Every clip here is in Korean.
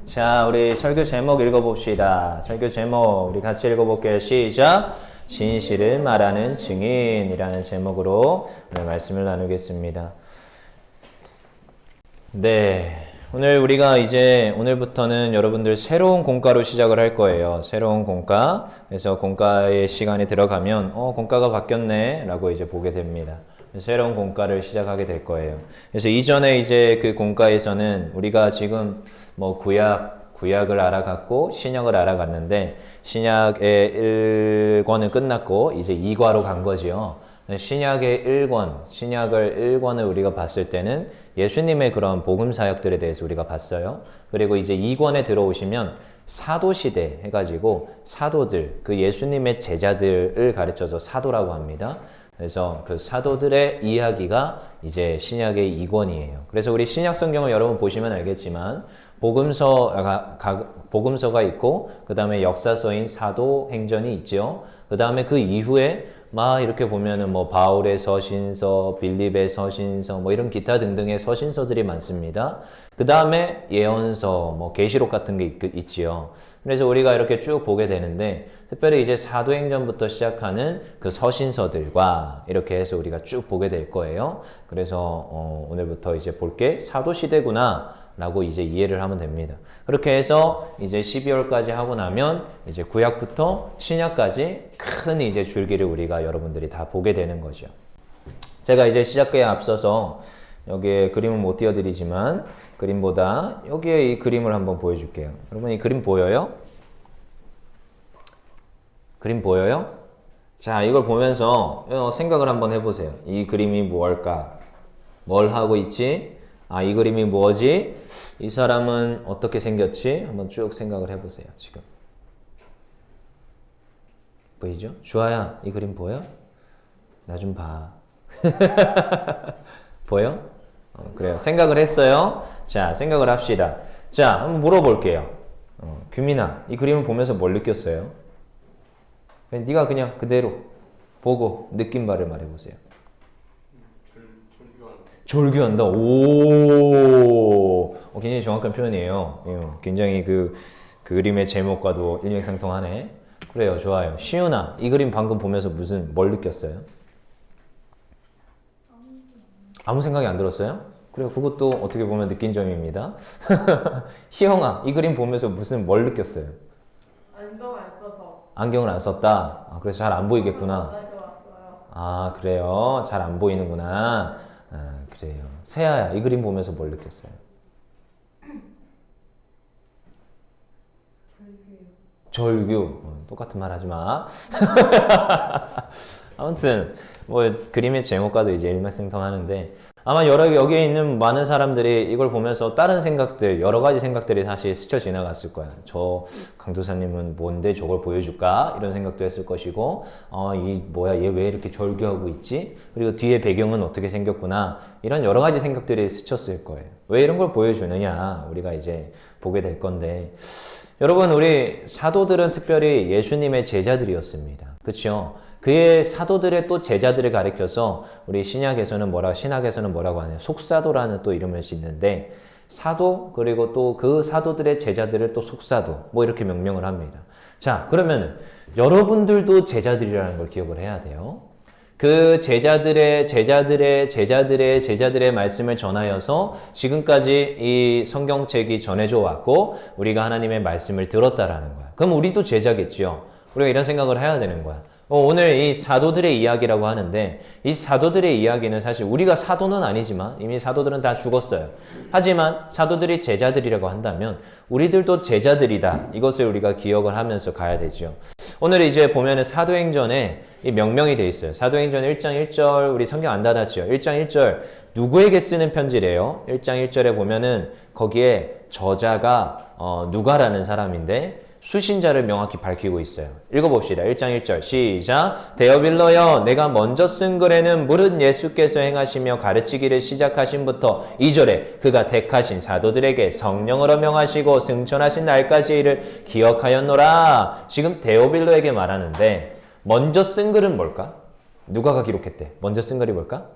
자, 우리 설교 제목 읽어봅시다. 설교 제목 우리 같이 읽어볼게요. 시작! 진실을 말하는 증인이라는 제목으로 오늘 말씀을 나누겠습니다. 네, 오늘 우리가 이제 오늘부터는 여러분들 새로운 공과로 시작을 할 거예요. 새로운 공과. 그래서 공과의 시간에 들어가면 공과가 바뀌었네 라고 이제 보게 됩니다. 새로운 공과를 시작하게 될 거예요. 그래서 이전에 이제 그 공과에서는 우리가 지금 뭐 구약을 알아갔고 신약을 알아갔는데 신약의 1권은 끝났고 이제 2과로 간 거죠. 신약의 1권을 우리가 봤을 때는 예수님의 그런 복음 사역들에 대해서 우리가 봤어요. 그리고 이제 2권에 들어오시면 사도 시대 해가지고 사도들, 그 예수님의 제자들을 가르쳐서 사도라고 합니다. 그래서 그 사도들의 이야기가 이제 신약의 2권이에요. 그래서 우리 신약 성경을 여러분 보시면 알겠지만 복음서가 있고 그 다음에 역사서인 사도행전이 있죠. 그 다음에 그 이후에 막 이렇게 보면은 뭐 바울의 서신서, 빌립의 서신서, 뭐 이런 기타 등등의 서신서들이 많습니다. 그 다음에 예언서, 뭐 계시록 같은 게 있지요. 그래서 우리가 이렇게 쭉 보게 되는데 특별히 이제 사도행전부터 시작하는 그 서신서들과 이렇게 해서 우리가 쭉 보게 될 거예요. 그래서 오늘부터 이제 볼 게 사도시대구나 라고 이제 이해를 하면 됩니다. 그렇게 해서 이제 12월까지 하고 나면 이제 구약부터 신약까지 큰 이제 줄기를 우리가 여러분들이 다 보게 되는 거죠. 제가 이제 시작에 앞서서 여기에 그림은 못 띄워드리지만 그림보다 여기에 이 그림을 한번 보여줄게요. 여러분 이 그림 보여요? 그림 보여요? 자, 이걸 보면서 생각을 한번 해보세요. 이 그림이 무엇일까? 뭘 하고 있지? 아, 이 그림이 뭐지? 이 사람은 어떻게 생겼지? 한번 쭉 생각을 해보세요, 지금. 보이죠? 주아야, 이 그림 보여? 나 좀 봐. 보여? 그래요. 생각을 했어요? 자, 생각을 합시다. 자, 한번 물어볼게요. 규민아, 이 그림을 보면서 뭘 느꼈어요? 네가 그냥 그대로 보고 느낀 바를 말해보세요. 절규한다. 오, 굉장히 정확한 표현이에요. 굉장히 그 그림의 제목과도 일맥상통하네. 그래요, 좋아요. 시윤아, 이 그림 방금 보면서 뭘 느꼈어요? 아무 생각이 안 들었어요? 그래요, 그것도 어떻게 보면 느낀 점입니다. 희영아, 이 그림 보면서 뭘 느꼈어요? 안경을 안 써서. 안경을 안 썼다. 아, 그래서 잘 안 보이겠구나. 아, 그래요, 잘 안 보이는구나. 아, 그래요. 세아야, 이 그림 보면서 뭘 느꼈어요? 절규. 똑같은 말 하지 마. 아무튼 뭐 그림의 제목과도 이제 일맥상통하는데 아마 여기에 있는 많은 사람들이 이걸 보면서 다른 생각들, 여러 가지 생각들이 사실 스쳐 지나갔을 거야. 저 강도사님은 뭔데 저걸 보여줄까? 이런 생각도 했을 것이고, 얘 왜 이렇게 절규하고 있지? 그리고 뒤에 배경은 어떻게 생겼구나. 이런 여러 가지 생각들이 스쳤을 거예요. 왜 이런 걸 보여주느냐? 우리가 이제 보게 될 건데. 여러분, 우리 사도들은 특별히 예수님의 제자들이었습니다. 그렇죠? 그의 사도들의 또 제자들을 가리켜서 우리 신약에서는 뭐라고 하냐면 속사도라는 또 이름을 짓는데 사도 그리고 또 그 사도들의 제자들을 또 속사도 뭐 이렇게 명명을 합니다. 자, 그러면 여러분들도 제자들이라는 걸 기억을 해야 돼요. 그 제자들의 말씀을 전하여서 지금까지 이 성경책이 전해져 왔고 우리가 하나님의 말씀을 들었다라는 거야. 그럼 우리도 제자겠지요. 우리가 이런 생각을 해야 되는 거야. 오늘 이 사도들의 이야기라고 하는데 이 사도들의 이야기는 사실 우리가 사도는 아니지만 이미 사도들은 다 죽었어요. 하지만 사도들이 제자들이라고 한다면 우리들도 제자들이다. 이것을 우리가 기억을 하면서 가야 되죠. 오늘 이제 보면은 사도행전에 이 명명이 돼 있어요. 사도행전 1장 1절 우리 성경 안 닫았죠. 1장 1절 누구에게 쓰는 편지래요? 1장 1절에 보면은 거기에 저자가 누가라는 사람인데 수신자를 명확히 밝히고 있어요. 읽어봅시다. 1장 1절 시작. 데오빌로여 내가 먼저 쓴 글에는 무릇 예수께서 행하시며 가르치기를 시작하신부터 2절에 그가 택하신 사도들에게 성령으로 명하시고 승천하신 날까지 이를 기억하였노라. 지금 데오빌로에게 말하는데 먼저 쓴 글은 뭘까? 누가가 기록했대. 먼저 쓴 글이 뭘까?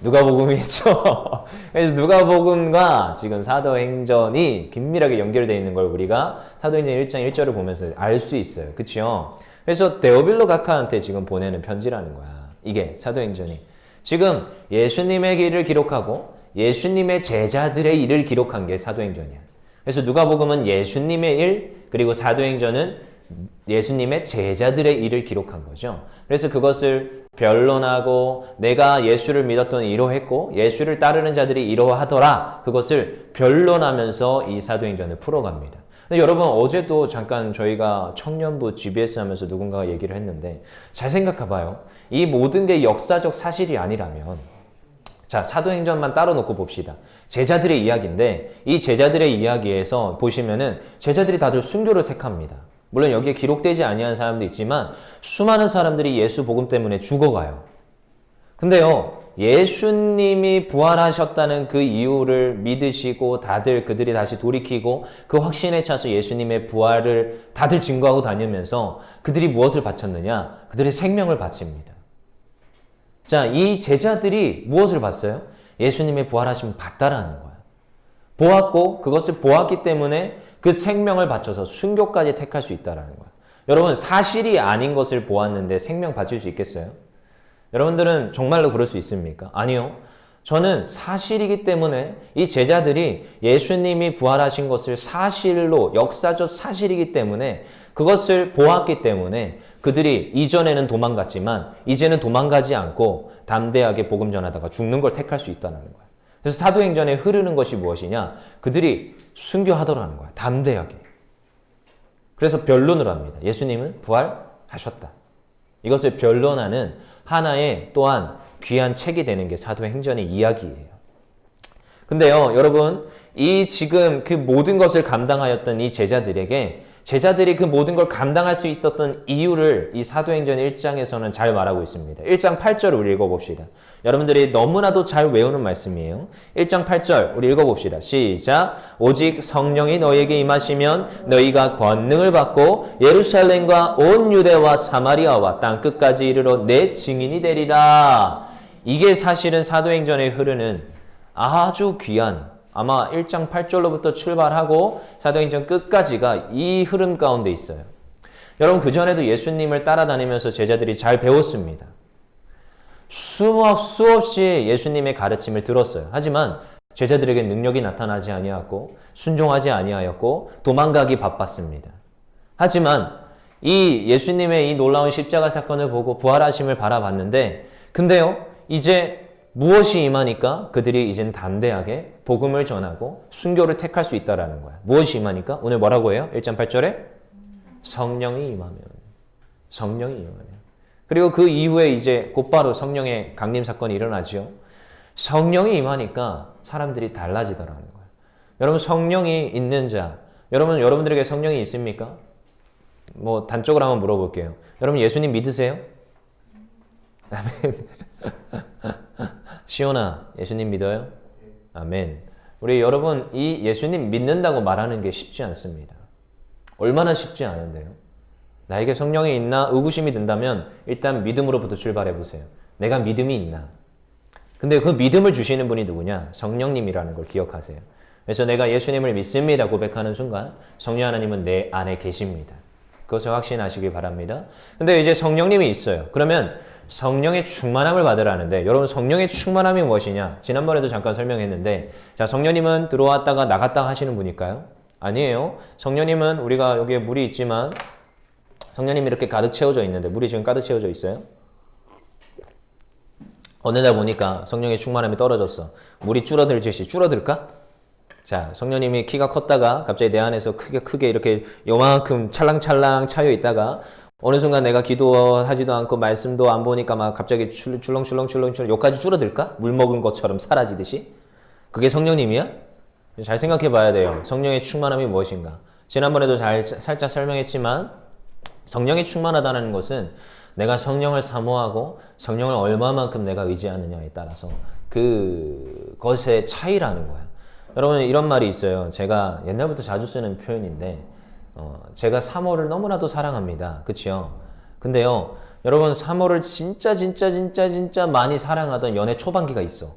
누가복음이죠. 그래서 누가복음과 지금 사도행전이 긴밀하게 연결되어 있는 걸 우리가 사도행전 1장 1절을 보면서 알 수 있어요. 그렇죠? 그래서 데오빌로 각하한테 지금 보내는 편지라는 거야. 이게 사도행전이. 지금 예수님의 일을 기록하고 예수님의 제자들의 일을 기록한 게 사도행전이야. 그래서 누가복음은 예수님의 일, 그리고 사도행전은 예수님의 제자들의 일을 기록한 거죠. 그래서 그것을 변론하고 내가 예수를 믿었던 이러했고 예수를 따르는 자들이 이러하더라. 그것을 변론하면서 이 사도행전을 풀어갑니다. 근데 여러분 어제도 잠깐 저희가 청년부 GBS 하면서 누군가가 얘기를 했는데 잘 생각해봐요. 이 모든 게 역사적 사실이 아니라면 자, 사도행전만 따로 놓고 봅시다. 제자들의 이야기인데 이 제자들의 이야기에서 보시면은 제자들이 다들 순교를 택합니다. 물론 여기에 기록되지 아니한 사람도 있지만 수많은 사람들이 예수 복음 때문에 죽어가요. 근데요, 예수님이 부활하셨다는 그 이유를 믿으시고 다들 그들이 다시 돌이키고 그 확신에 차서 예수님의 부활을 다들 증거하고 다니면서 그들이 무엇을 바쳤느냐? 그들의 생명을 바칩니다. 자, 이 제자들이 무엇을 봤어요? 예수님의 부활하심을 봤다라는 거야. 보았고 그것을 보았기 때문에 그 생명을 바쳐서 순교까지 택할 수 있다라는 거야. 여러분 사실이 아닌 것을 보았는데 생명 바칠 수 있겠어요? 여러분들은 정말로 그럴 수 있습니까? 아니요. 저는 사실이기 때문에 이 제자들이 예수님이 부활하신 것을 사실로 역사적 사실이기 때문에 그것을 보았기 때문에 그들이 이전에는 도망갔지만 이제는 도망가지 않고 담대하게 복음 전하다가 죽는 걸 택할 수 있다는 거예요. 그래서 사도행전에 흐르는 것이 무엇이냐? 그들이 순교하더라는 거야. 담대하게. 그래서 변론을 합니다. 예수님은 부활하셨다. 이것을 변론하는 하나의 또한 귀한 책이 되는 게 사도행전의 이야기예요. 근데요, 여러분, 이 지금 그 모든 것을 감당하였던 이 제자들에게 제자들이 그 모든 걸 감당할 수 있었던 이유를 이 사도행전 1장에서는 잘 말하고 있습니다. 1장 8절을 우리 읽어봅시다. 여러분들이 너무나도 잘 외우는 말씀이에요. 1장 8절 우리 읽어봅시다. 시작. 오직 성령이 너희에게 임하시면 너희가 권능을 받고 예루살렘과 온 유대와 사마리아와 땅끝까지 이르러 내 증인이 되리라. 이게 사실은 사도행전에 흐르는 아주 귀한 아마 1장 8절로부터 출발하고 사도행전 끝까지가 이 흐름 가운데 있어요. 여러분 그전에도 예수님을 따라다니면서 제자들이 잘 배웠습니다. 수없이 예수님의 가르침을 들었어요. 하지만 제자들에게 능력이 나타나지 아니하였고 순종하지 아니하였고 도망가기 바빴습니다. 하지만 이 예수님의 이 놀라운 십자가 사건을 보고 부활하심을 바라봤는데 근데요 이제 무엇이 임하니까 그들이 이젠 담대하게 복음을 전하고 순교를 택할 수 있다라는 거야. 무엇이 임하니까? 오늘 뭐라고 해요? 1장 8절에 성령이 임하면. 성령이 임하면. 그리고 그 이후에 이제 곧바로 성령의 강림 사건이 일어나죠. 성령이 임하니까 사람들이 달라지더라는 거야. 여러분 성령이 있는 자, 여러분들에게 성령이 있습니까? 뭐 단적으로 한번 물어볼게요. 여러분 예수님 믿으세요? 아멘. 시온아, 예수님 믿어요? 아멘. 우리 여러분, 이 예수님 믿는다고 말하는 게 쉽지 않습니다. 얼마나 쉽지 않은데요? 나에게 성령이 있나 의구심이 든다면 일단 믿음으로부터 출발해 보세요. 내가 믿음이 있나? 근데 그 믿음을 주시는 분이 누구냐? 성령님이라는 걸 기억하세요. 그래서 내가 예수님을 믿습니다 고백하는 순간 성령 하나님은 내 안에 계십니다. 그것을 확신하시길 바랍니다. 근데 이제 성령님이 있어요. 그러면 성령의 충만함을 받으라는데 여러분 성령의 충만함이 무엇이냐? 지난번에도 잠깐 설명했는데 자 성령님은 들어왔다가 나갔다 하시는 분일까요? 아니에요. 성령님은 우리가 여기에 물이 있지만 성령님이 이렇게 가득 채워져 있는데 물이 지금 가득 채워져 있어요? 어느 날 보니까 성령의 충만함이 떨어졌어. 물이 줄어들듯이 줄어들까? 자 성령님이 키가 컸다가 갑자기 내 안에서 크게 이렇게 요만큼 찰랑찰랑 차여 있다가 어느 순간 내가 기도하지도 않고 말씀도 안 보니까 막 갑자기 출렁출렁 여기까지 줄어들까? 물 먹은 것처럼 사라지듯이? 그게 성령님이야? 잘 생각해 봐야 돼요. 성령의 충만함이 무엇인가? 지난번에도 살짝 설명했지만 성령이 충만하다는 것은 내가 성령을 사모하고 성령을 얼마만큼 내가 의지하느냐에 따라서 그것의 차이라는 거야. 여러분 이런 말이 있어요. 제가 옛날부터 자주 쓰는 표현인데 제가 사모를 너무나도 사랑합니다. 그치요? 근데요, 여러분, 사모를 진짜 많이 사랑하던 연애 초반기가 있어.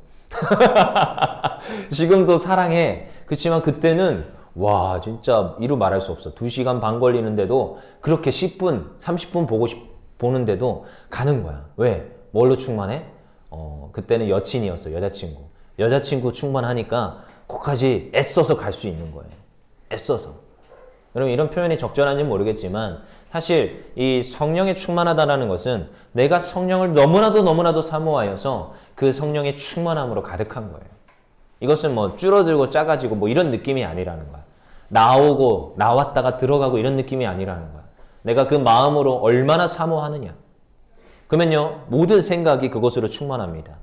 지금도 사랑해. 그렇지만 그때는 와, 진짜 이루 말할 수 없어. 2시간 반 걸리는데도 그렇게 10분, 30분 보는데도 가는 거야. 왜? 뭘로 충만해? 그때는 여친이었어. 여자친구. 여자친구 충만하니까 거기까지 애써서 갈 수 있는 거예요. 애써서. 여러분, 이런 표현이 적절한지 모르겠지만 사실 이 성령에 충만하다라는 것은 내가 성령을 너무나도 사모하여서 그 성령의 충만함으로 가득한 거예요. 이것은 뭐 줄어들고 작아지고 뭐 이런 느낌이 아니라는 거야. 나오고 나왔다가 들어가고 이런 느낌이 아니라는 거야. 내가 그 마음으로 얼마나 사모하느냐. 그러면요, 모든 생각이 그것으로 충만합니다.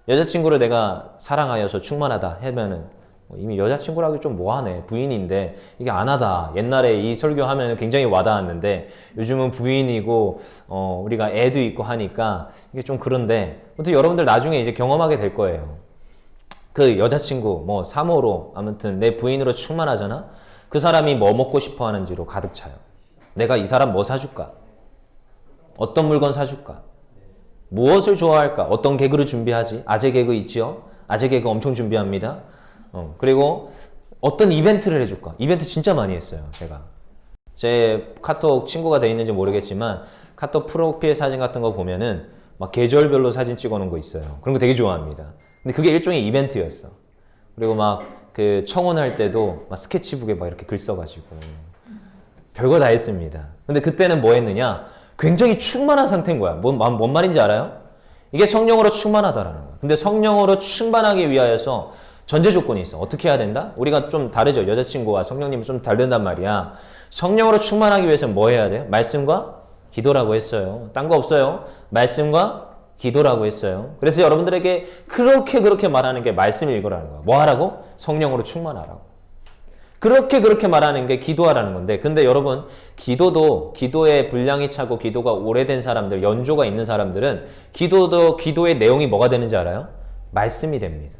여자친구를 내가 사랑하여서 충만하다 하면은 이미 여자친구라기 좀 뭐하네. 부인인데 이게 안 하다. 옛날에 이 설교하면 굉장히 와닿았는데 요즘은 부인이고 우리가 애도 있고 하니까 이게 좀 그런데 아무튼 여러분들 나중에 이제 경험하게 될 거예요. 그 여자친구 뭐 사모로 아무튼 내 부인으로 충만하잖아. 그 사람이 뭐 먹고 싶어 하는지로 가득 차요. 내가 이 사람 뭐 사줄까? 어떤 물건 사줄까? 무엇을 좋아할까? 어떤 개그를 준비하지? 아재 개그 있지요? 아재 개그 엄청 준비합니다. 그리고 어떤 이벤트를 해줄까? 이벤트 진짜 많이 했어요, 제가. 제 카톡 친구가 돼 있는지 모르겠지만 카톡 프로필 사진 같은 거 보면은 막 계절별로 사진 찍어 놓은 거 있어요. 그런 거 되게 좋아합니다. 근데 그게 일종의 이벤트였어. 그리고 막 그 청혼할 때도 막 스케치북에 막 이렇게 글 써가지고 별거 다 했습니다. 근데 그때는 뭐 했느냐? 굉장히 충만한 상태인 거야. 뭔 말인지 알아요? 이게 성령으로 충만하다라는 거야. 근데 성령으로 충만하기 위하여서 전제 조건이 있어. 어떻게 해야 된다? 우리가 좀 다르죠. 여자친구와 성령님은 좀 다르단 말이야. 성령으로 충만하기 위해서는 뭐 해야 돼요? 말씀과 기도라고 했어요. 딴 거 없어요. 말씀과 기도라고 했어요. 그래서 여러분들에게 그렇게 말하는 게 말씀을 읽으라는 거야. 뭐 하라고? 성령으로 충만하라고. 그렇게 말하는 게 기도하라는 건데, 근데 여러분, 기도의 분량이 차고 기도가 오래된 사람들, 연조가 있는 사람들은 기도의 내용이 뭐가 되는지 알아요? 말씀이 됩니다.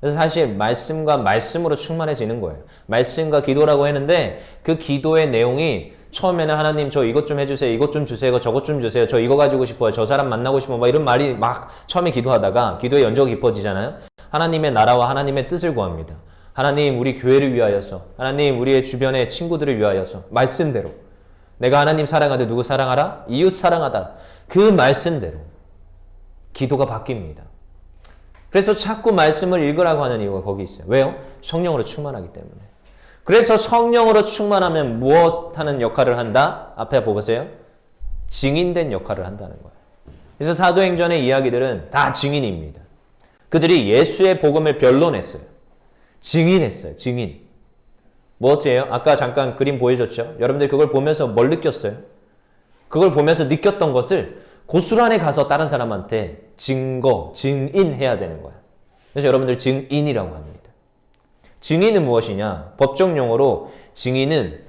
그래서 사실 말씀과 말씀으로 충만해지는 거예요. 말씀과 기도라고 했는데 그 기도의 내용이 처음에는 하나님 저 이것 좀 해주세요. 이것 좀 주세요. 저것 좀 주세요. 저 이거 가지고 싶어요. 저 사람 만나고 싶어. 막 이런 말이 막 처음에 기도하다가 기도의 연조가 깊어지잖아요. 하나님의 나라와 하나님의 뜻을 구합니다. 하나님 우리 교회를 위하여서, 하나님 우리의 주변의 친구들을 위하여서 말씀대로 내가 하나님 사랑하되 누구 사랑하라? 이웃 사랑하다. 그 말씀대로 기도가 바뀝니다. 그래서 자꾸 말씀을 읽으라고 하는 이유가 거기 있어요. 왜요? 성령으로 충만하기 때문에. 그래서 성령으로 충만하면 무엇 하는 역할을 한다? 앞에 보세요. 증인된 역할을 한다는 거예요. 그래서 사도행전의 이야기들은 다 증인입니다. 그들이 예수의 복음을 변론했어요. 증인했어요. 증인. 무엇이에요? 아까 잠깐 그림 보여줬죠? 여러분들 그걸 보면서 뭘 느꼈어요? 그걸 보면서 느꼈던 것을 고스란히 가서 다른 사람한테 증인해야 되는 거야. 그래서 여러분들 증인이라고 합니다. 증인은 무엇이냐? 법정 용어로 증인은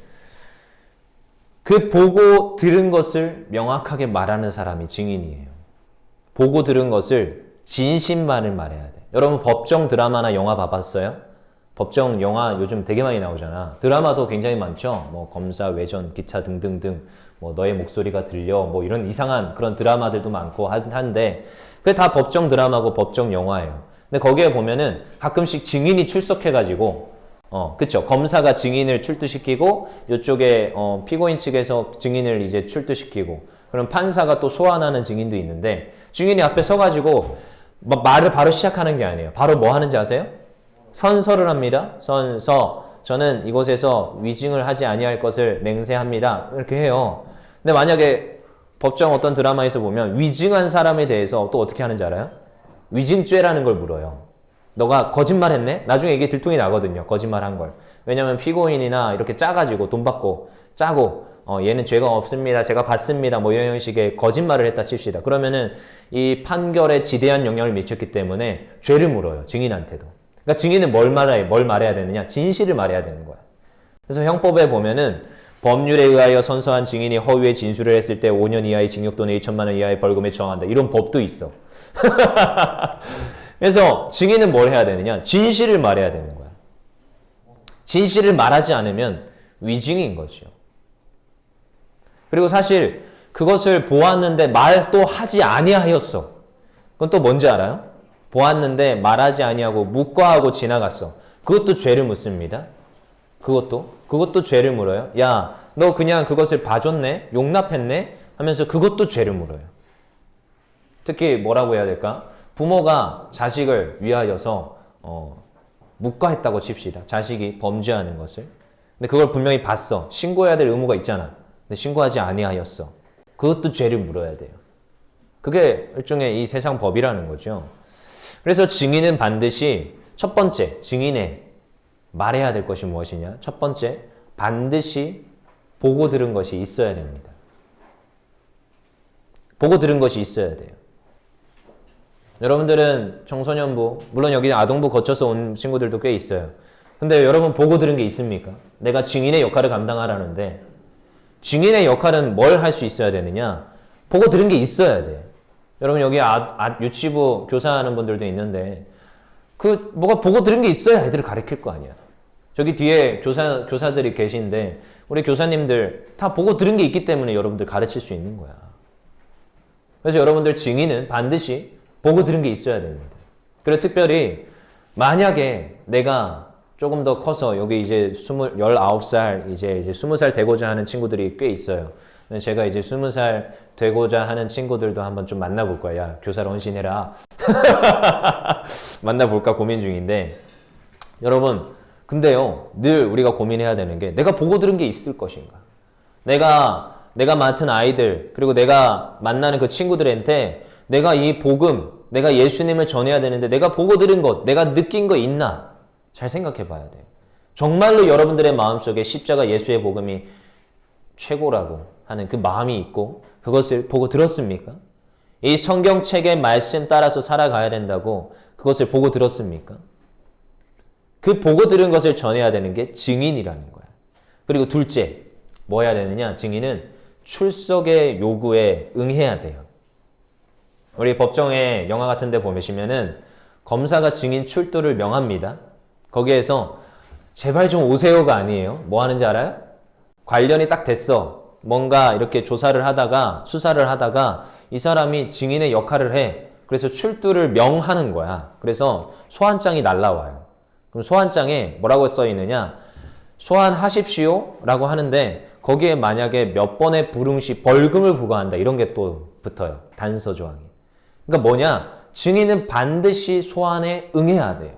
그 보고 들은 것을 명확하게 말하는 사람이 증인이에요. 보고 들은 것을 진심만을 말해야 돼. 여러분 법정 드라마나 영화 봐봤어요? 법정 영화 요즘 되게 많이 나오잖아. 드라마도 굉장히 많죠. 뭐 검사, 외전, 기차 등등등. 뭐 너의 목소리가 들려. 뭐 이런 이상한 그런 드라마들도 많고 한데 그게 다 법정 드라마고 법정 영화예요. 근데 거기에 보면은 가끔씩 증인이 출석해가지고 그쵸. 검사가 증인을 출두시키고 이쪽에 피고인 측에서 증인을 이제 출두시키고 그럼 판사가 또 소환하는 증인도 있는데 증인이 앞에 서가지고 말을 바로 시작하는 게 아니에요. 바로 뭐 하는지 아세요? 선서를 합니다. 선서. 저는 이곳에서 위증을 하지 아니할 것을 맹세합니다. 이렇게 해요. 근데 만약에 법정 어떤 드라마에서 보면 위증한 사람에 대해서 또 어떻게 하는지 알아요? 위증죄라는 걸 물어요. 너가 거짓말했네? 나중에 이게 들통이 나거든요. 거짓말한 걸. 왜냐면 피고인이나 이렇게 짜가지고 돈 받고 짜고 얘는 죄가 없습니다. 제가 받습니다. 뭐 이런 식의 거짓말을 했다 칩시다. 그러면은 이 판결에 지대한 영향을 미쳤기 때문에 죄를 물어요. 증인한테도. 그러니까 증인은 뭘 말해야 되느냐? 진실을 말해야 되는 거야. 그래서 형법에 보면은 법률에 의하여 선서한 증인이 허위의 진술을 했을 때 5년 이하의 징역 또는 2천만 원 이하의 벌금에 처한다. 이런 법도 있어. 그래서 증인은 뭘 해야 되느냐? 진실을 말해야 되는 거야. 진실을 말하지 않으면 위증인 거죠. 그리고 사실 그것을 보았는데 말도 하지 아니하였어. 그건 또 뭔지 알아요? 보았는데 말하지 아니하고 묵과하고 지나갔어. 그것도 죄를 묻습니다. 그것도 죄를 물어요. 야, 너 그냥 그것을 봐줬네? 용납했네? 하면서 그것도 죄를 물어요. 특히 뭐라고 해야 될까? 부모가 자식을 위하여서 묵과했다고 칩시다. 자식이 범죄하는 것을. 근데 그걸 분명히 봤어. 신고해야 될 의무가 있잖아. 근데 신고하지 아니하였어. 그것도 죄를 물어야 돼요. 그게 일종의 이 세상 법이라는 거죠. 그래서 증인은 반드시 첫 번째, 증인의 말해야 될 것이 무엇이냐? 첫 번째, 반드시 보고 들은 것이 있어야 됩니다. 보고 들은 것이 있어야 돼요. 여러분들은 청소년부, 물론 여기 아동부 거쳐서 온 친구들도 꽤 있어요. 근데 여러분 보고 들은 게 있습니까? 내가 증인의 역할을 감당하라는데 증인의 역할은 뭘 할 수 있어야 되느냐? 보고 들은 게 있어야 돼요. 여러분 여기 유치부 교사하는 분들도 있는데 뭐가 보고 들은 게 있어야 애들을 가르칠 거 아니야. 저기 뒤에 교사들이 계신데 우리 교사님들 다 보고 들은 게 있기 때문에 여러분들 가르칠 수 있는 거야. 그래서 여러분들 증인은 반드시 보고 들은 게 있어야 됩니다. 그리고 특별히 만약에 내가 조금 더 커서 여기 이제 19살, 이제 20살 되고자 하는 친구들이 꽤 있어요. 제가 이제 20살 되고자 하는 친구들도 한번 좀 만나볼 거야. 야, 교사로 헌신해라. 만나볼까 고민 중인데, 여러분, 근데요, 늘 우리가 고민해야 되는 게 내가 보고 들은 게 있을 것인가? 내가 맡은 아이들, 그리고 내가 만나는 그 친구들한테 내가 이 복음, 내가 예수님을 전해야 되는데 내가 보고 들은 것, 내가 느낀 거 있나? 잘 생각해 봐야 돼요. 정말로 여러분들의 마음속에 십자가 예수의 복음이 최고라고 하는 그 마음이 있고 그것을 보고 들었습니까? 이 성경책의 말씀 따라서 살아가야 된다고 그것을 보고 들었습니까? 그 보고 들은 것을 전해야 되는 게 증인이라는 거야. 그리고 둘째, 뭐 해야 되느냐? 증인은 출석의 요구에 응해야 돼요. 우리 법정에 영화 같은 데 보시면은 검사가 증인 출두를 명합니다. 거기에서 제발 좀 오세요가 아니에요. 뭐 하는지 알아요? 관련이 딱 됐어. 뭔가 이렇게 조사를 하다가 수사를 하다가 이 사람이 증인의 역할을 해. 그래서 출두를 명하는 거야. 그래서 소환장이 날라와요. 그럼 소환장에 뭐라고 써 있느냐? 소환하십시오 라고 하는데 거기에 만약에 몇 번의 불응 시 벌금을 부과한다. 이런 게 또 붙어요. 단서 조항이. 그러니까 뭐냐? 증인은 반드시 소환에 응해야 돼요.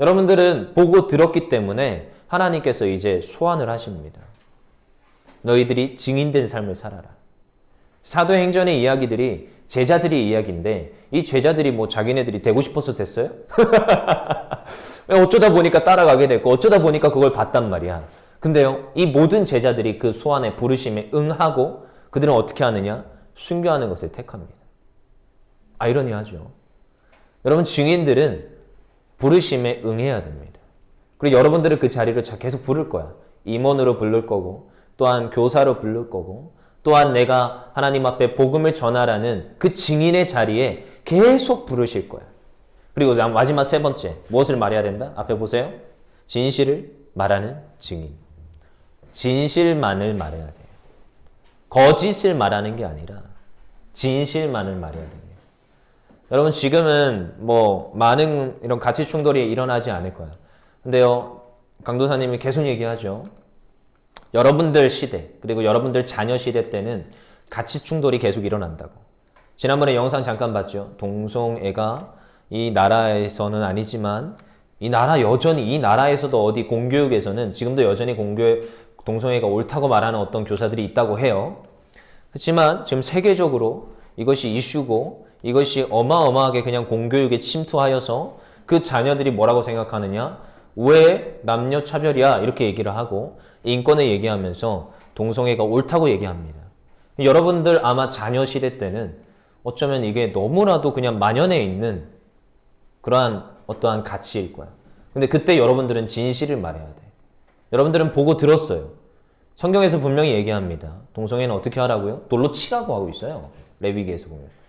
여러분들은 보고 들었기 때문에 하나님께서 이제 소환을 하십니다. 너희들이 증인된 삶을 살아라. 사도행전의 이야기들이 제자들의 이야기인데 이 제자들이 뭐 자기네들이 되고 싶어서 됐어요? 어쩌다 보니까 따라가게 됐고 어쩌다 보니까 그걸 봤단 말이야. 근데요, 이 모든 제자들이 그 소환의 부르심에 응하고 그들은 어떻게 하느냐? 순교하는 것을 택합니다. 아이러니하죠. 여러분 증인들은 부르심에 응해야 됩니다. 그리고 여러분들은 그 자리로 계속 부를 거야. 임원으로 부를 거고 또한 교사로 부를 거고 또한 내가 하나님 앞에 복음을 전하라는 그 증인의 자리에 계속 부르실 거야. 그리고 마지막 세 번째, 무엇을 말해야 된다? 앞에 보세요. 진실을 말하는 증인. 진실만을 말해야 돼요. 거짓을 말하는 게 아니라 진실만을 말해야 됩니다. 여러분 지금은 뭐 많은 이런 가치 충돌이 일어나지 않을 거야. 근데요, 강도사님이 계속 얘기하죠. 여러분들 시대, 그리고 여러분들 자녀 시대 때는 가치 충돌이 계속 일어난다고. 지난번에 영상 잠깐 봤죠. 동성애가 이 나라에서는 아니지만 이 나라에서도 어디 공교육에서는 지금도 여전히 동성애가 옳다고 말하는 어떤 교사들이 있다고 해요. 그렇지만 지금 세계적으로 이것이 이슈고 이것이 어마어마하게 그냥 공교육에 침투하여서 그 자녀들이 뭐라고 생각하느냐? 왜 남녀 차별이야? 이렇게 얘기를 하고 인권을 얘기하면서 동성애가 옳다고 얘기합니다. 여러분들 아마 자녀 시대 때는 어쩌면 이게 너무나도 그냥 만연해 있는 그러한 어떠한 가치일 거야. 근데 그때 여러분들은 진실을 말해야 돼. 여러분들은 보고 들었어요. 성경에서 분명히 얘기합니다. 동성애는 어떻게 하라고요? 돌로 치라고 하고 있어요. 레위기에서 보면.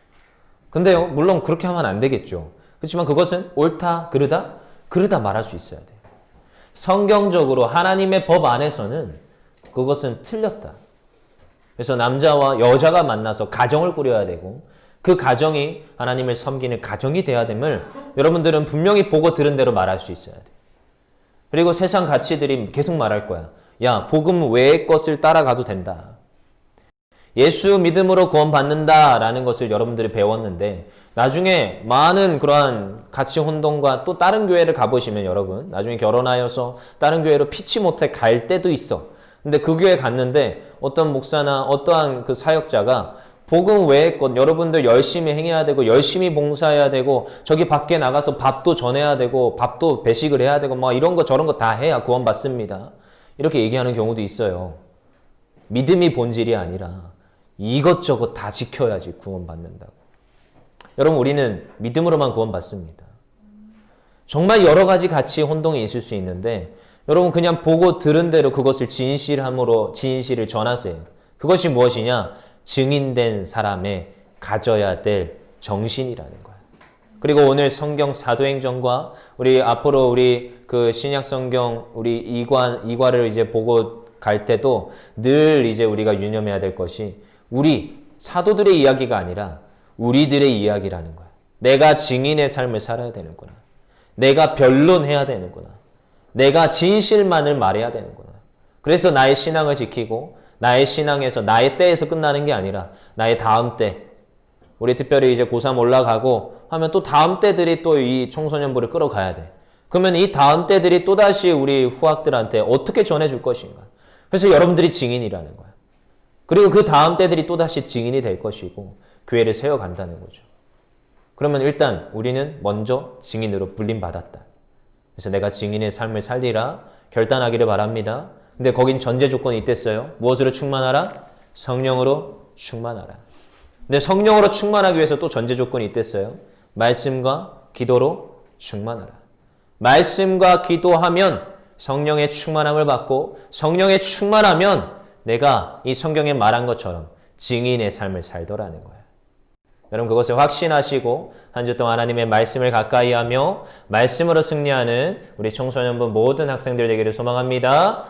근데요, 물론 그렇게 하면 안 되겠죠. 그렇지만 그것은 옳다, 그르다? 그르다 말할 수 있어야 돼요. 성경적으로 하나님의 법 안에서는 그것은 틀렸다. 그래서 남자와 여자가 만나서 가정을 꾸려야 되고 그 가정이 하나님을 섬기는 가정이 돼야 됨을 여러분들은 분명히 보고 들은 대로 말할 수 있어야 돼. 그리고 세상 가치들이 계속 말할 거야. 야, 복음 외의 것을 따라가도 된다. 예수 믿음으로 구원받는다라는 것을 여러분들이 배웠는데 나중에 많은 그러한 가치 혼동과 또 다른 교회를 가보시면 여러분 나중에 결혼하여서 다른 교회로 피치 못해 갈 때도 있어. 근데 그 교회 갔는데 어떤 목사나 어떠한 그 사역자가 복음 외의 것 여러분들 열심히 행해야 되고 열심히 봉사해야 되고 저기 밖에 나가서 밥도 전해야 되고 밥도 배식을 해야 되고 막 이런 거 저런 거 다 해야 구원받습니다. 이렇게 얘기하는 경우도 있어요. 믿음이 본질이 아니라 이것저것 다 지켜야지 구원받는다고. 여러분 우리는 믿음으로만 구원받습니다. 정말 여러 가지 가치 혼동이 있을 수 있는데 여러분 그냥 보고 들은 대로 그것을 진실함으로 진실을 전하세요. 그것이 무엇이냐? 증인된 사람의 가져야 될 정신이라는 거야. 그리고 오늘 성경 사도행전과 우리 앞으로 우리 그 신약 성경 우리 이과를 이제 보고 갈 때도 늘 이제 우리가 유념해야 될 것이 우리 사도들의 이야기가 아니라 우리들의 이야기라는 거야. 내가 증인의 삶을 살아야 되는구나. 내가 변론해야 되는구나. 내가 진실만을 말해야 되는구나. 그래서 나의 신앙을 지키고 나의 신앙에서 나의 때에서 끝나는 게 아니라 나의 다음 때 우리 특별히 이제 고3 올라가고 하면 또 다음 때들이 또 이 청소년부를 끌어가야 돼. 그러면 이 다음 때들이 또다시 우리 후학들한테 어떻게 전해줄 것인가. 그래서 여러분들이 증인이라는 거야. 그리고 그 다음 때들이 또다시 증인이 될 것이고 교회를 세워간다는 거죠. 그러면 일단 우리는 먼저 증인으로 불림받았다. 그래서 내가 증인의 삶을 살리라 결단하기를 바랍니다. 근데 거긴 전제 조건이 있댔어요. 무엇으로 충만하라? 성령으로 충만하라. 근데 성령으로 충만하기 위해서 또 전제 조건이 있댔어요. 말씀과 기도로 충만하라. 말씀과 기도하면 성령의 충만함을 받고 성령의 충만하면 내가 이 성경에 말한 것처럼 증인의 삶을 살더라는 거예요. 여러분 그것을 확신하시고 한 주 동안 하나님의 말씀을 가까이 하며 말씀으로 승리하는 우리 청소년부 모든 학생들 되기를 소망합니다.